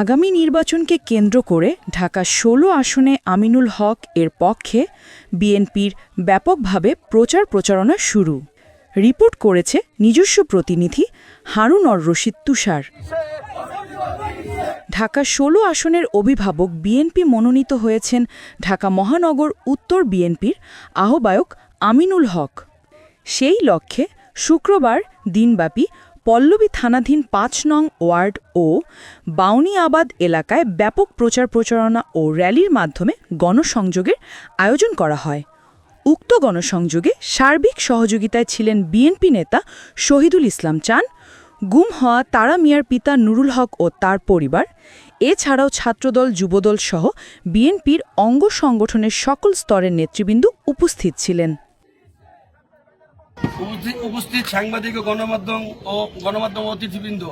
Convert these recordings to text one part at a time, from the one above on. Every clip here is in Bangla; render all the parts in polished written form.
আগামী নির্বাচনকে কেন্দ্র করে ঢাকা ১৬ আসনে আমিনুল হক এর পক্ষে বিএনপির ব্যাপকভাবে প্রচারণা শুরু। রিপোর্ট করেছে নিজস্ব প্রতিনিধি হারুন-অর রশিদ তুষার। ঢাকা ১৬ আসনের অভিভাবক বিএনপি মনোনীত হয়েছেন ঢাকা মহানগর উত্তর বিএনপির আহ্বায়ক আমিনুল হক। সেই লক্ষ্যে শুক্রবার দিনব্যাপী পল্লবী থানাধীন ৫ নং ওয়ার্ড ও বাউনিয়াবাদ এলাকায় ব্যাপক প্রচারণা ও র্যালির মাধ্যমে গণসংযোগের আয়োজন করা হয়। উক্ত গণসংযোগে সার্বিক সহযোগিতায় ছিলেন বিএনপি নেতা শহীদুল ইসলাম চান, গুম হওয়া তারা মিয়ার পিতা নুরুল হক ও তার পরিবার, এছাড়াও ছাত্রদল, যুবদল সহ বিএনপির অঙ্গ সংগঠনের সকল স্তরের নেতৃবৃন্দ উপস্থিত ছিলেন। উপস্থিত সাংবাদিক ও গণমাধ্যম অতিথিবৃন্দ,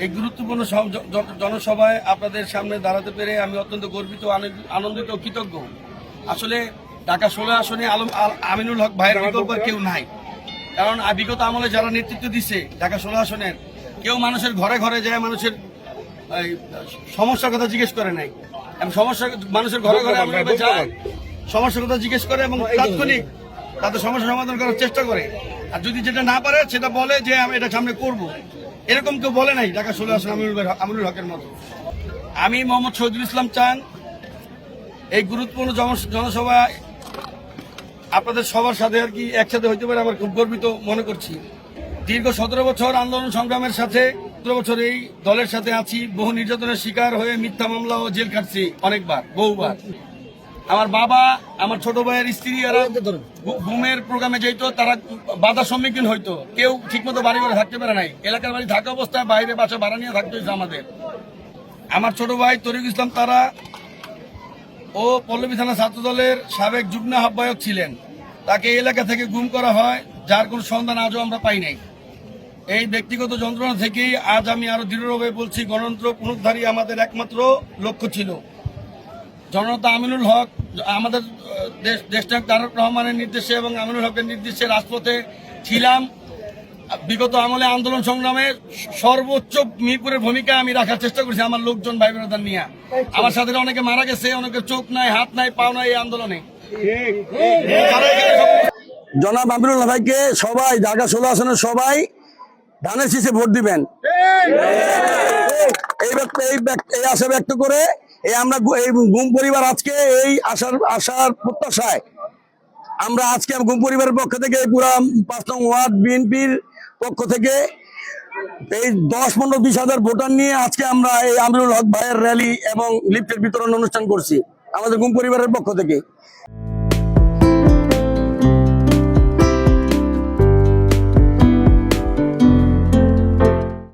এই গুরুত্বপূর্ণ জনসভায় আপনাদের সামনে দাঁড়াতে পেরে আমি অত্যন্ত গর্বিত, আনন্দিত ও কৃতজ্ঞ। আসলে ঢাকা ১৬ আসনে আমিনুল হক ভাইয়ের বিকল্প কেউ নাই। কারণ বিগত আমলে যারা নেতৃত্ব দিচ্ছে ঢাকা ১৬ আসনের, কেউ মানুষের ঘরে ঘরে যায় মানুষের সমস্যার কথা জিজ্ঞেস করে নাই। মানুষের ঘরে ঘরে যায় সমস্যার কথা জিজ্ঞেস করে এবং তাৎক্ষণিক তাদের সমস্যা সমাধান করার চেষ্টা করে। আর যদি যেটা না পারে সেটা বলে যে আমি এটা সামনে করব। এরকম কেউ বলে নাই ঢাকা ১৬ আসন আমিনুল হকের মতো। আমি মোহাম্মদ শহীদুল ইসলাম চান এই গুরুত্বপূর্ণ জনসভায় আপনাদের সবার সাথে আর কি একসাথে হইতে পারে আমার খুব গর্বিত মনে করছি। দীর্ঘ ১৭ বছর আন্দোলন সংগ্রামের সাথে ১৭ বছর এই দলের সাথে আছি। বহু নির্যাতনের শিকার হয়ে মিথ্যা মামলা ও জেল কাটছি অনেকবার, বহুবার। আমার বাবা, আমার ছোট ভাইয়ের স্ত্রী এরা ঘুমের প্রোগ্রামে যেত, তারা বাধার সম্মুখীন হইতো। কেউ ঠিকমতো বাড়ি ঘরে থাকতে পারে নাই। এলাকার বাড়ি থাকা অবস্থায় বাইরে বাসা ভাড়া নিয়ে থাকতে হয়েছে আমাদের। আমার ছোট ভাই তরিকুল ইসলাম তারা ও পল্লবী থানা ছাত্রদলের সাবেক যুগ্ম আহ্বায়ক ছিলেন। তাকে এলাকা থেকে গুম করা হয়, যার কোনো সন্ধান আজও আমরা পাই নাই। এই ব্যক্তিগত যন্ত্রণা থেকেই আজ আমি আরো দৃঢ়ভাবে বলছি, গণতন্ত্র পুনরুদ্ধারই আমাদের একমাত্র লক্ষ্য ছিল। জননেতা আমিনুল হক, আমাদের দেশনায়ক তারেক রহমানের নির্দেশে এবং আমিনুল হকের নির্দেশে রাজপথে ছিলাম। বিগত আমলে আন্দোলন সংগ্রামে সর্বোচ্চ মিরপুরের ভূমিকা আমি রাখার চেষ্টা করছি আমার লোকজন, ভাই বোনেদের নিয়ে। আমার সাথে অনেকে মারা গেছে, অনেকের চোখ নাই, হাত নাই, পাও নাই এই আন্দোলনে। জনাব আমিনুল ভাইকে সবাই ঢাকা ১৬ আসনের সবাই ধানের শীষে ভোট দিবেন, এই আশা ব্যক্ত করে আমরা এই গুম পরিবার আজকে এই আশার প্রত্যাশায় আমরা আজকে গুম পরিবারের পক্ষ থেকে পুরা ৫ নং ওয়ার্ড বিএনপির পক্ষ থেকে এই ১০-১৫-২০ হাজার ভোটার নিয়ে আজকে আমরা এই আমিনুল হক ভাইয়ের র্যালি এবং লিফটের বিতরণ অনুষ্ঠান করছি আমাদের গুম পরিবারের পক্ষ থেকে।